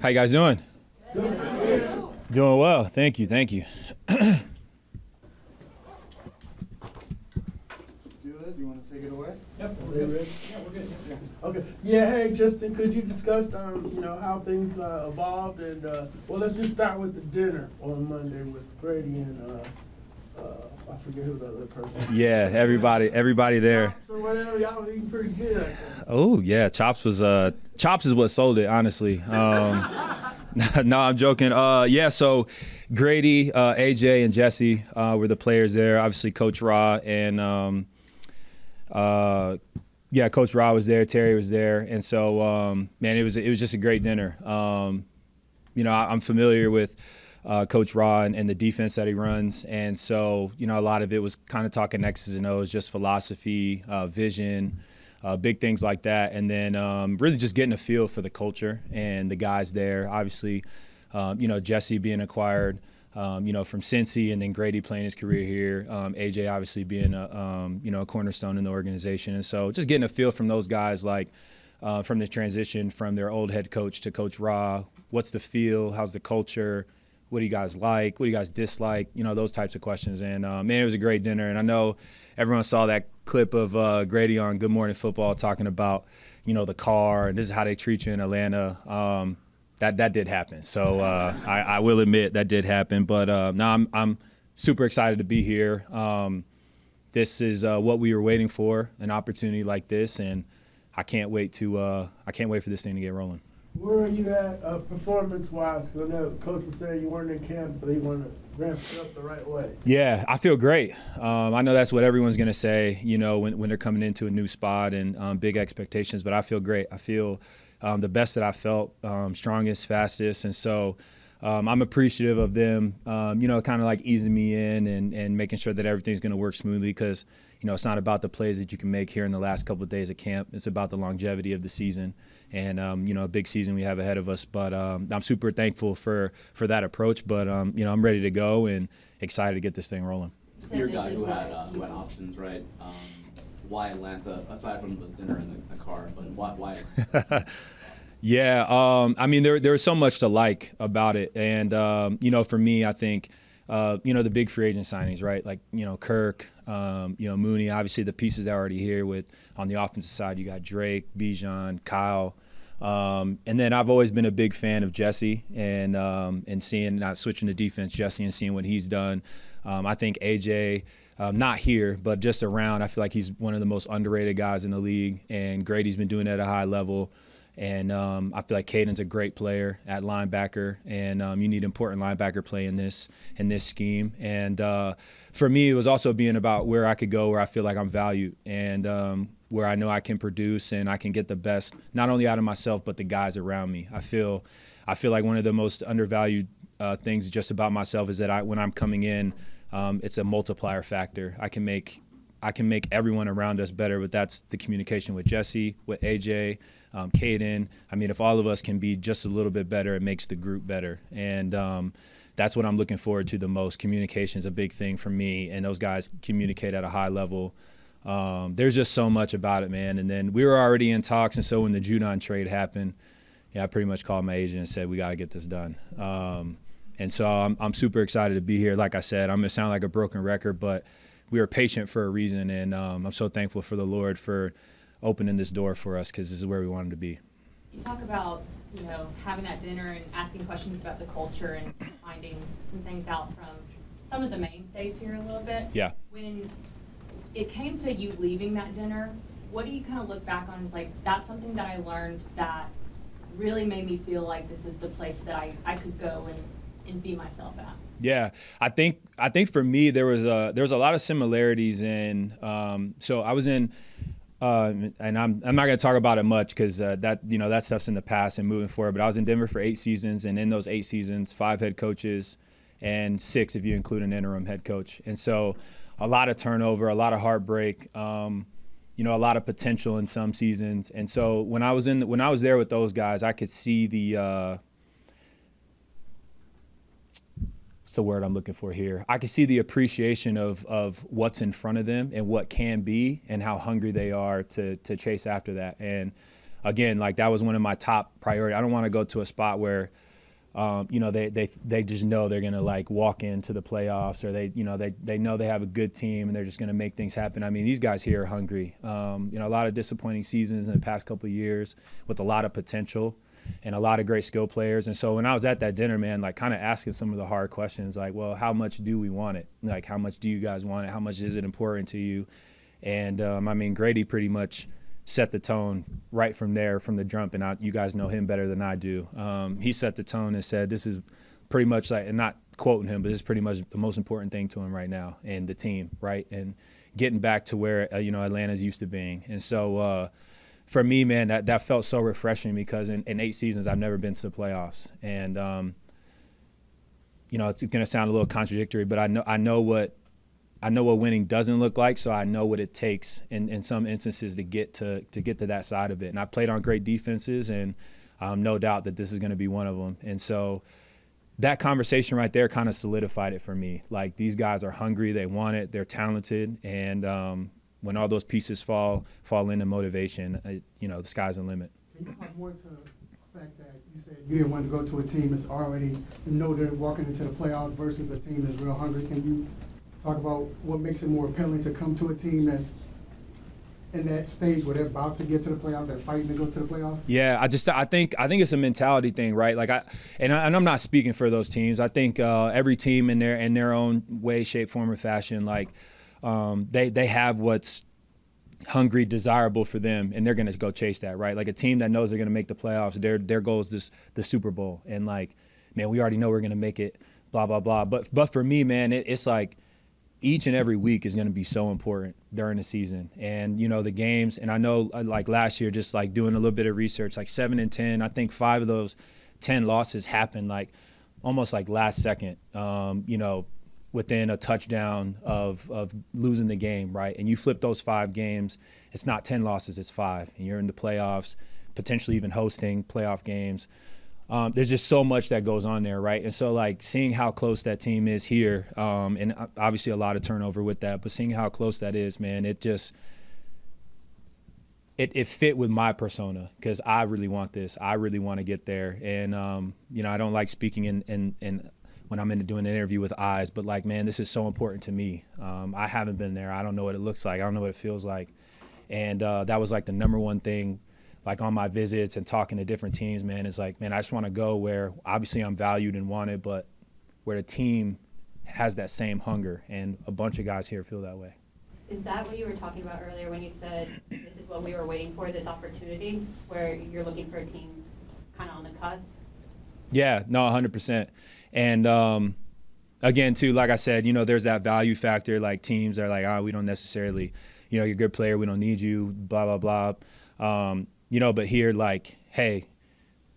How you guys doing? Doing well. Thank you. Do you want to take it away? Yep, Are we're they good. ready? Yeah, we're good. Yeah. Okay. Yeah. Hey, Justin, could you discuss, how things evolved, and well, let's just start with the dinner on Monday with Grady and I forget who the other person. Yeah, everybody there. Chops or whatever. Y'all was eating pretty good, I think. Oh yeah, Chops is what sold it, honestly. No, I'm joking. Yeah, so Grady, AJ, and Jessie were the players there. Obviously, Coach Ra and Coach Ra was there. Terry was there, and so man, it was just a great dinner. I'm familiar with Coach Ra and the defense that he runs, and so a lot of it was kind of talking X's and O's, just philosophy, vision. Big things like that, and then really just getting a feel for the culture and the guys there. Obviously, Jessie being acquired, from Cincy, and then Grady playing his career here. AJ obviously being a cornerstone in the organization, and so just getting a feel from those guys, like from the transition from their old head coach to Coach Ra. What's the feel? How's the culture? What do you guys like? What do you guys dislike? Those types of questions. And man, it was a great dinner, and I know everyone saw that clip of Grady on Good Morning Football talking about, the car, and this is how they treat you in Atlanta. That did happen. So I will admit that did happen. But now I'm super excited to be here. This is what we were waiting for, an opportunity like this, and I can't wait for this thing to get rolling. Where are you at performance-wise? Because I know Coach was saying you weren't in camp, but he wanted to ramp it up the right way. Yeah, I feel great. I know that's what everyone's going to say, when they're coming into a new spot and big expectations, but I feel great. I feel the best that I felt, strongest, fastest, and so I'm appreciative of them, kind of like easing me in and making sure that everything's going to work smoothly, because it's not about the plays that you can make here in the last couple of days of camp. It's about the longevity of the season and, a big season we have ahead of us. But I'm super thankful for that approach. But, I'm ready to go and excited to get this thing rolling. You're a guy who had options, right? Why Atlanta, aside from the dinner and the car, but why? Yeah, there was so much to like about it. And, for me, I think, the big free agent signings, right? Like, Kirk, Mooney, obviously the pieces that are already here on the offensive side. You got Drake, Bijan, Kyle. And then I've always been a big fan of Jessie and seeing, not switching to defense, Jessie, and seeing what he's done. I think AJ, not here, but just around, I feel like he's one of the most underrated guys in the league, and Grady's been doing it at a high level. And I feel like Caden's a great player at linebacker, and you need important linebacker play in this scheme. And for me, it was also being about where I could go, where I feel like I'm valued, and where I know I can produce and I can get the best, not only out of myself, but the guys around me. I feel like one of the most undervalued things just about myself is that when I'm coming in, it's a multiplier factor. I can make everyone around us better, but that's the communication with Jessie, with AJ, Caden. If all of us can be just a little bit better, it makes the group better. And that's what I'm looking forward to the most. Communication is a big thing for me, and those guys communicate at a high level. There's just so much about it, man. And then we were already in talks, and so when the Judon trade happened, I pretty much called my agent and said, we got to get this done. And so I'm super excited to be here. Like I said, I'm going to sound like a broken record, but we were patient for a reason, and I'm so thankful for the Lord for opening this door for us, because this is where we wanted to be. You talk about, having that dinner and asking questions about the culture and finding some things out from some of the mainstays here a little bit. Yeah. When it came to you leaving that dinner, what do you kind of look back on as like, that's something that I learned that really made me feel like this is the place that I could go and be myself at? Yeah, I think for me there was a lot of similarities in. So I was in, and I'm not going to talk about it much because that stuff's in the past and moving forward. But I was in Denver for 8 seasons, and in those 8 seasons, 5 head coaches, and 6 if you include an interim head coach. And so a lot of turnover, a lot of heartbreak. A lot of potential in some seasons. And so when I was there with those guys, I could see the. What's the word I'm looking for here? I can see the appreciation of what's in front of them and what can be, and how hungry they are to chase after that. And again, like that was one of my top priorities. I don't want to go to a spot where, you know, they just know they're going to like walk into the playoffs, or they know they have a good team and they're just going to make things happen. I mean, these guys here are hungry. You know, a lot of disappointing seasons in the past couple of years with a lot of potential and a lot of great skill players. And so when I was at that dinner, man, like kind of asking some of the hard questions, like, well, how much do we want it? Like, how much do you guys want it? How much is it important to you? And I mean, Grady pretty much set the tone right from there, from the jump, and you guys know him better than I do. He set the tone and said, this is pretty much like, and not quoting him, but this is pretty much the most important thing to him right now, and the team, right? And getting back to where, you know, Atlanta's used to being. And so for me, man, that felt so refreshing, because in 8 seasons, I've never been to the playoffs. And, you know, it's going to sound a little contradictory, but I know what winning doesn't look like, so I know what it takes in some instances to get to that side of it. And I played on great defenses, and no doubt that this is going to be one of them. And so that conversation right there kind of solidified it for me. Like, these guys are hungry, they want it, they're talented, and when all those pieces fall into motivation, you know, the sky's the limit. Can you talk more to the fact that you said you didn't want to go to a team that's already, you know, they're walking into the playoffs versus a team that's real hungry? Can you talk about what makes it more appealing to come to a team that's in that stage where they're about to get to the playoffs, they're fighting to go to the playoffs? Yeah, I think it's a mentality thing, right? Like I'm not speaking for those teams. I think every team in their own way, shape, form, or fashion, like they have what's hungry, desirable for them, and they're going to go chase that, right? Like a team that knows they're going to make the playoffs, their goal is the Super Bowl, and like, man, we already know we're going to make it, blah blah blah. But for me, man, it's like, each and every week is going to be so important during the season. And, you know, the games, and I know like last year, just like doing a little bit of research, like 7-10, I think 5 of those 10 losses happened like almost like last second, you know, within a touchdown of losing the game, right? And you flip those 5 games, it's not 10 losses, it's 5. And you're in the playoffs, potentially even hosting playoff games. There's just so much that goes on there, right? And so, like, seeing how close that team is here, and obviously a lot of turnover with that, but seeing how close that is, man, it fit with my persona, because I really want this. I really want to get there. And, you know, I don't like speaking in when I'm doing an interview with eyes, but, like, man, this is so important to me. I haven't been there. I don't know what it looks like. I don't know what it feels like. And that was, like, the number one thing, like on my visits and talking to different teams, man, is like, man, I just want to go where obviously I'm valued and wanted, but where the team has that same hunger, and a bunch of guys here feel that way. Is that what you were talking about earlier when you said this is what we were waiting for, this opportunity, where you're looking for a team kind of on the cusp? Yeah, no, 100%. And again, too, like I said, you know, there's that value factor. Like, teams are like, we don't necessarily, you know, you're a good player, we don't need you, blah, blah, blah. You know, but here, like, hey,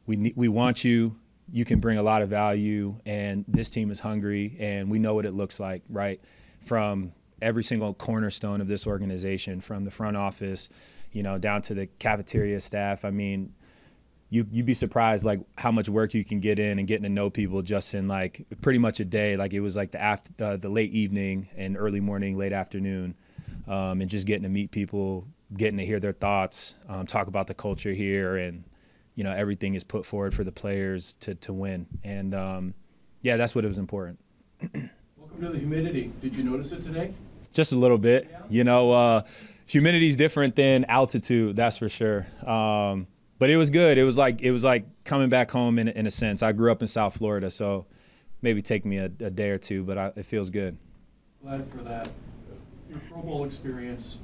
we want you. You can bring a lot of value, and this team is hungry, and we know what it looks like, right? From every single cornerstone of this organization, from the front office, you know, down to the cafeteria staff. I mean, you'd be surprised, like, how much work you can get in and getting to know people just in, like, pretty much a day. Like, it was like the late evening and early morning, late afternoon, and just getting to meet people, getting to hear their thoughts, talk about the culture here, and, you know, everything is put forward for the players to win. And, yeah, that's what it was important. Welcome to the humidity. Did you notice it today? Just a little bit. Yeah. You know, humidity is different than altitude, that's for sure. But it was good. It was like coming back home in a sense. I grew up in South Florida, so maybe take me a day or two, but it feels good. Glad for that. Your Pro Bowl experience,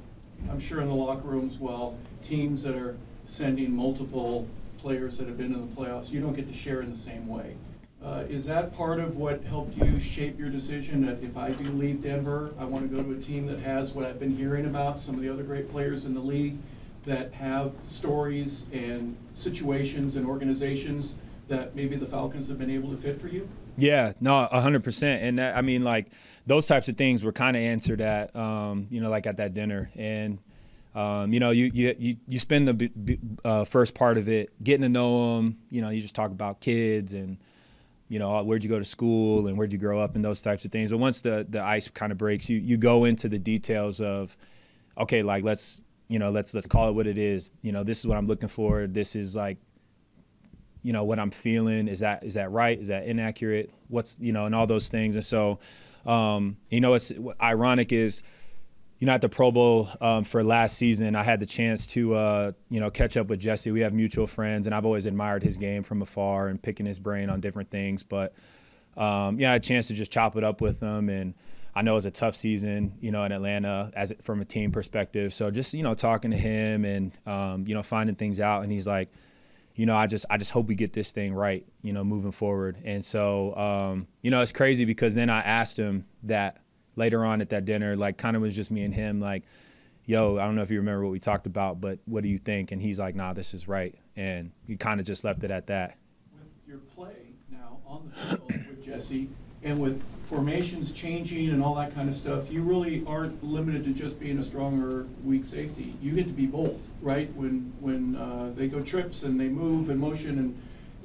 I'm sure in the locker room as well, teams that are sending multiple players that have been in the playoffs, you don't get to share in the same way. Is that part of what helped you shape your decision that if I do leave Denver, I want to go to a team that has what I've been hearing about, some of the other great players in the league that have stories and situations and organizations that maybe the Falcons have been able to fit for you? Yeah, no, 100%. And that, I mean, like, those types of things were kind of answered at, you know, like at that dinner. And, you know, you spend the first part of it getting to know them. You know, you just talk about kids and, you know, where'd you go to school and where'd you grow up and those types of things. But once the ice kind of breaks, you go into the details of, okay, like, let's let's call it what it is. This is what I'm looking for. This is like, what I'm feeling. Is that right? Is that inaccurate? What's, and all those things. And so, what's ironic is, at the Pro Bowl for last season, I had the chance to, catch up with Jessie. We have mutual friends, and I've always admired his game from afar and picking his brain on different things. But, I had a chance to just chop it up with him. And I know it was a tough season, in Atlanta from a team perspective. So just, talking to him and, finding things out. And he's like, I just hope we get this thing right, moving forward. And so, it's crazy because then I asked him that later on at that dinner, like kind of was just me and him, like, yo, I don't know if you remember what we talked about, but what do you think? And he's like, nah, this is right. And he kind of just left it at that. With your play now on the field with Jessie and with formations changing and all that kind of stuff, you really aren't limited to just being a strong or weak safety. You get to be both, right? When they go trips and they move and motion, and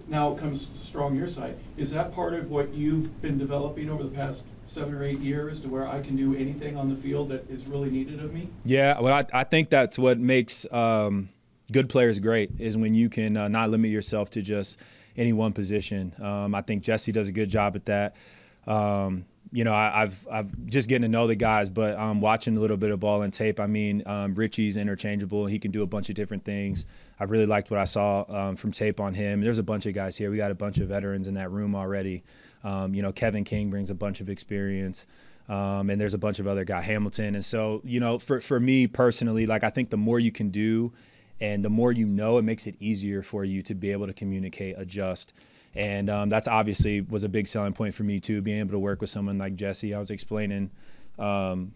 now it comes strong your side. Is that part of what you've been developing over the past 7 or 8 years, to where I can do anything on the field that is really needed of me? Yeah, well, I think that's what makes good players great, is when you can not limit yourself to just any one position. I think Jessie does a good job at that. I've just getting to know the guys, but watching a little bit of ball and tape. I mean, Richie's interchangeable. He can do a bunch of different things. I really liked what I saw from tape on him. There's a bunch of guys here. We got a bunch of veterans in that room already. Kevin King brings a bunch of experience. And there's a bunch of other guys, Hamilton. And so, for me personally, like, I think the more you can do and the more it makes it easier for you to be able to communicate, adjust. And that's obviously was a big selling point for me too, being able to work with someone like Jessie. I was explaining, one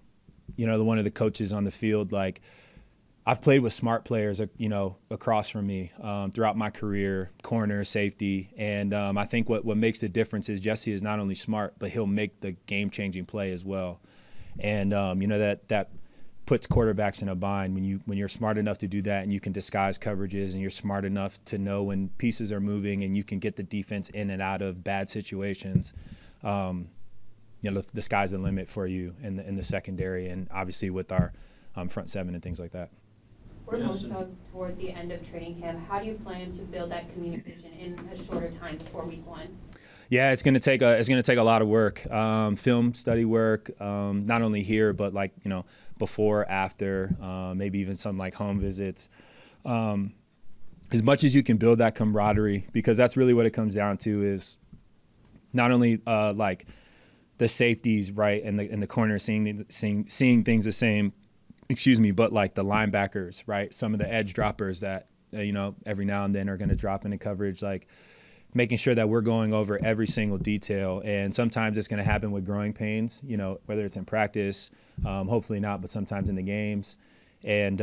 of the coaches on the field, like, I've played with smart players, across from me throughout my career, corner, safety. And I think what makes the difference is Jessie is not only smart, but he'll make the game-changing play as well. And, that puts quarterbacks in a bind when you're smart enough to do that, and you can disguise coverages, and you're smart enough to know when pieces are moving, and you can get the defense in and out of bad situations. The sky's the limit for you in the secondary, and obviously with our front seven and things like that. We're also toward the end of training camp. How do you plan to build that communication in a shorter time before week 1? Yeah, it's gonna take a lot of work, film study work, not only here but before, after, maybe even some like home visits. As much as you can build that camaraderie, because that's really what it comes down to, is not only like the safeties, right, and the corner seeing things the same. But like the linebackers, right? Some of the edge droppers that, every now and then are going to drop into coverage, like making sure that we're going over every single detail. And sometimes it's going to happen with growing pains, whether it's in practice, hopefully not, but sometimes in the games. And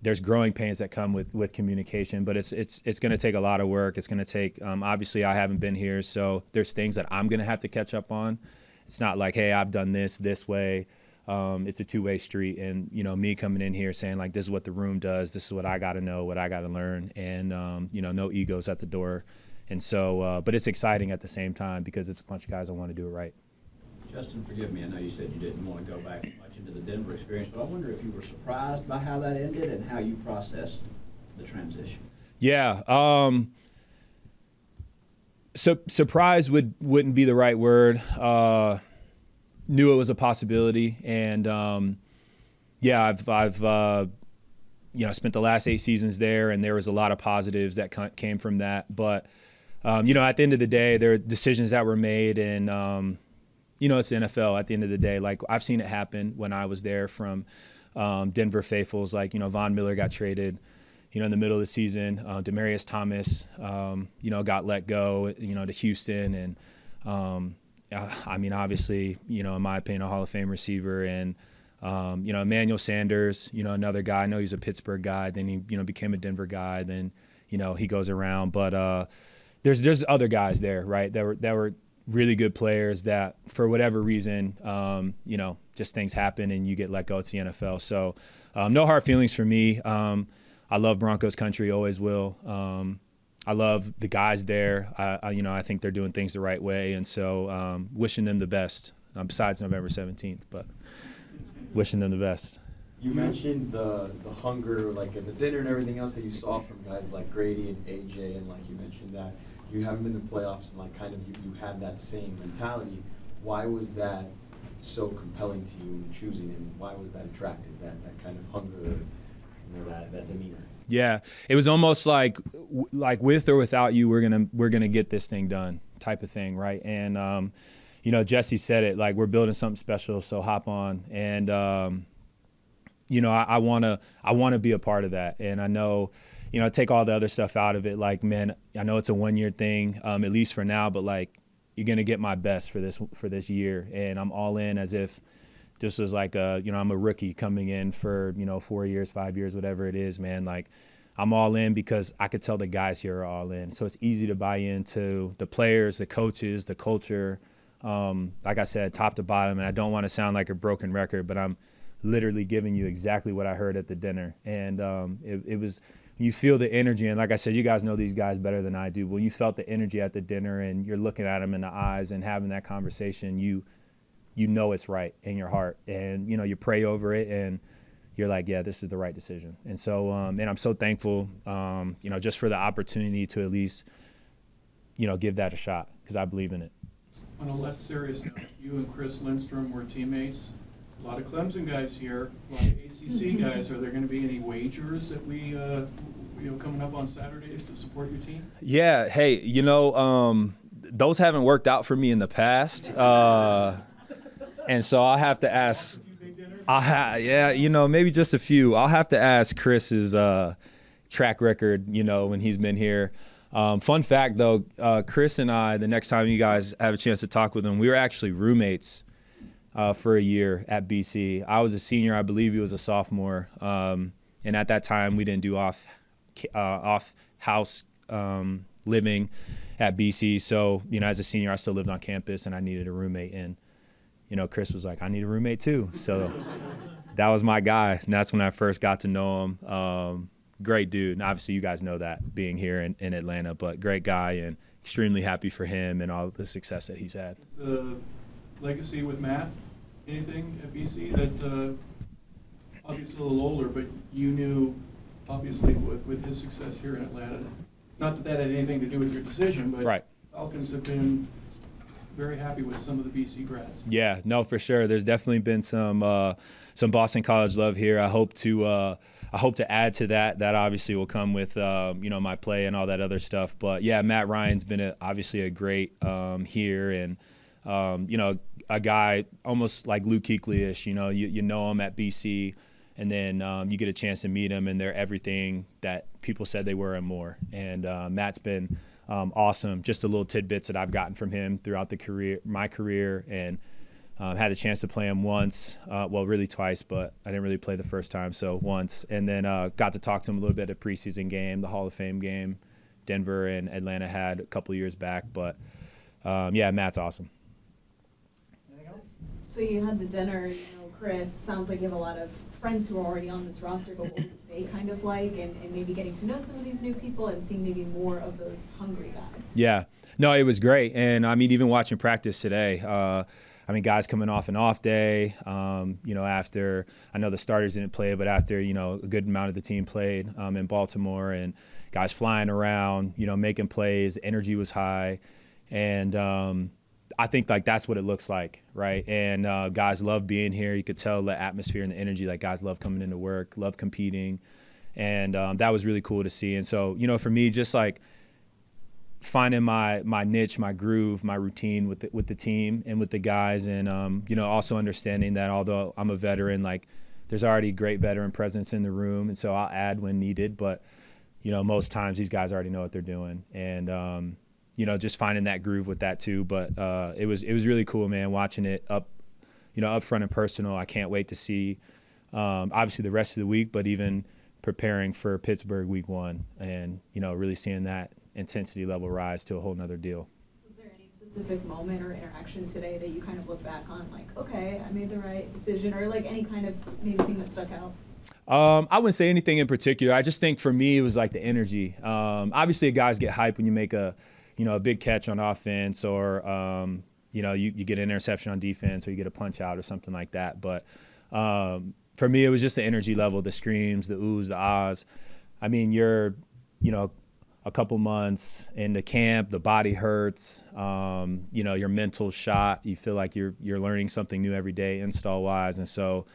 there's growing pains that come with communication, but it's going to take a lot of work. It's going to take, obviously I haven't been here, so there's things that I'm going to have to catch up on. It's not like, hey, I've done this way. It's a two-way street, and me coming in here saying like, this is what the room does, this is what I got to know, what I got to learn, and no egos at the door. And so, but it's exciting at the same time because it's a bunch of guys that want to do it right. Justin, forgive me, I know you said you didn't want to go back much into the Denver experience, but I wonder if you were surprised by how that ended and how you processed the transition. Yeah. So surprised wouldn't be the right word. Knew it was a possibility, and I've spent the last 8 seasons there, and there was a lot of positives that came from that. But at the end of the day, there are decisions that were made, and it's the NFL. At the end of the day, like, I've seen it happen when I was there from Denver faithfuls. Like, Von Miller got traded, in the middle of the season. Demaryius Thomas, got let go, to Houston, and obviously, in my opinion, a Hall of Fame receiver, and Emmanuel Sanders, another guy. I know he's a Pittsburgh guy. Then he, became a Denver guy. Then, he goes around. But there's other guys there, right? That were really good players that, for whatever reason, just things happen and you get let go. It's the NFL. So no hard feelings for me. I love Broncos country, always will. I love the guys there. I think they're doing things the right way, and so wishing them the best. Besides November 17th, but wishing them the best. You mentioned the hunger, like at the dinner and everything else that you saw from guys like Grady and AJ, and like you mentioned that you haven't been in the playoffs and like kind of you had that same mentality. Why was that so compelling to you in choosing, and why was that attractive, that kind of hunger, you know, that demeanor? Yeah, it was almost like with or without you, we're gonna get this thing done type of thing, right? And you know, Jessie said it, like, we're building something special, so hop on. And you know, I wanna be a part of that. And I know, you know, take all the other stuff out of it. Like, man, I know it's a 1 year thing, at least for now, but like, you're gonna get my best for this year, and I'm all in as if this was like you know, I'm a rookie coming in for, you know, 4 years, 5 years, whatever it is, man. Like, I'm all in because I could tell the guys here are all in. So it's easy to buy into the players, the coaches, the culture. Like I said, top to bottom, and I don't want to sound like a broken record, but I'm literally giving you exactly what I heard at the dinner. And it was, you feel the energy. And like I said, you guys know these guys better than I do. When you felt the energy at the dinner and you're looking at them in the eyes and having that conversation, you know it's right in your heart. And, you know, you pray over it and you're like, yeah, this is the right decision. And so, and I'm so thankful, you know, just for the opportunity to at least, you know, give that a shot, because I believe in it. On a less serious note, you and Chris Lindstrom were teammates. A lot of Clemson guys here, a lot of ACC guys. Are there going to be any wagers that we, you know, coming up on Saturdays to support your team? Yeah. Hey, you know, those haven't worked out for me in the past. And so I'll have to ask. Yeah, you know, maybe just a few. I'll have to ask Chris's track record, you know, when he's been here. Fun fact, though, Chris and I, the next time you guys have a chance to talk with him, we were actually roommates for a year at BC. I was a senior. I believe he was a sophomore. And at that time, we didn't do off-house living at BC. So, you know, as a senior, I still lived on campus, and I needed a roommate. And, you know, Chris was like, I need a roommate too. So that was my guy. And that's when I first got to know him. Great dude. And obviously you guys know that being here in Atlanta, but great guy, and extremely happy for him and all the success that he's had. The legacy with Matt, anything at BC that, obviously a little older, but you knew obviously with his success here in Atlanta, not that that had anything to do with your decision, but right. Falcons have been very happy with some of the BC grads. Yeah, no, for sure. There's definitely been some Boston College love here. I hope to add to that. That obviously will come with you know, my play and all that other stuff. But yeah, Matt Ryan's been obviously a great here, and you know, a guy almost like Luke Kuechly-ish. You know, you know him at BC, and then you get a chance to meet him, and they're everything that people said they were and more. And Matt's been awesome. Just the little tidbits that I've gotten from him throughout my career, and had a chance to play him once, well, really twice, but I didn't really play the first time, so once. And then got to talk to him a little bit at a preseason game, the Hall of Fame game Denver and Atlanta had a couple years back. But yeah, Matt's awesome. So you had the dinner, you know, Chris, sounds like you have a lot of friends who are already on this roster, but what was today kind of like, and maybe getting to know some of these new people and seeing maybe more of those hungry guys? Yeah, no, it was great. And I mean, even watching practice today, I mean, guys coming off an off day, you know, after, I know the starters didn't play, but after, you know, a good amount of the team played in Baltimore, and guys flying around, you know, making plays, the energy was high. And I think, like, that's what it looks like, right? And guys love being here. You could tell the atmosphere and the energy, like, guys love coming into work, love competing. And that was really cool to see. And so, you know, for me, just like finding my niche, my groove, my routine with the team and with the guys, and you know, also understanding that although I'm a veteran, like, there's already great veteran presence in the room, and so I'll add when needed. But you know, most times these guys already know what they're doing, and you know, just finding that groove with that too. But it was really cool, man, watching it up front and personal. I can't wait to see obviously the rest of the week, but even preparing for Pittsburgh week 1, and you know, really seeing that intensity level rise to a whole nother deal. Was there any specific moment or interaction today that you kind of look back on, like, okay, I made the right decision, or like any kind of maybe thing that stuck out? I wouldn't say anything in particular. I just think for me it was like the energy. Obviously guys get hyped when you make a big catch on offense, or you know, you get an interception on defense, or you get a punch out or something like that. But for me, it was just the energy level, the screams, the oohs, the ahs. I mean, you're, a couple months into camp, the body hurts, your mental shot. You feel like you're learning something new every day install wise. And so,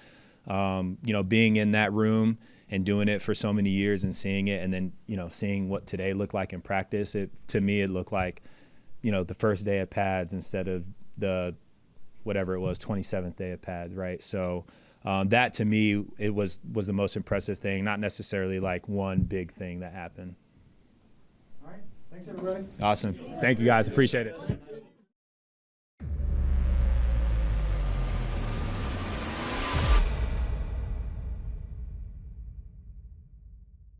being in that room and doing it for so many years and seeing it, and then, seeing what today looked like in practice, to me, it looked like, the first day of pads instead of the, whatever it was, 27th day of pads. Right. So, that to me, it was the most impressive thing, not necessarily like one big thing that happened. All right, thanks everybody. Awesome. Thank you guys. Appreciate it.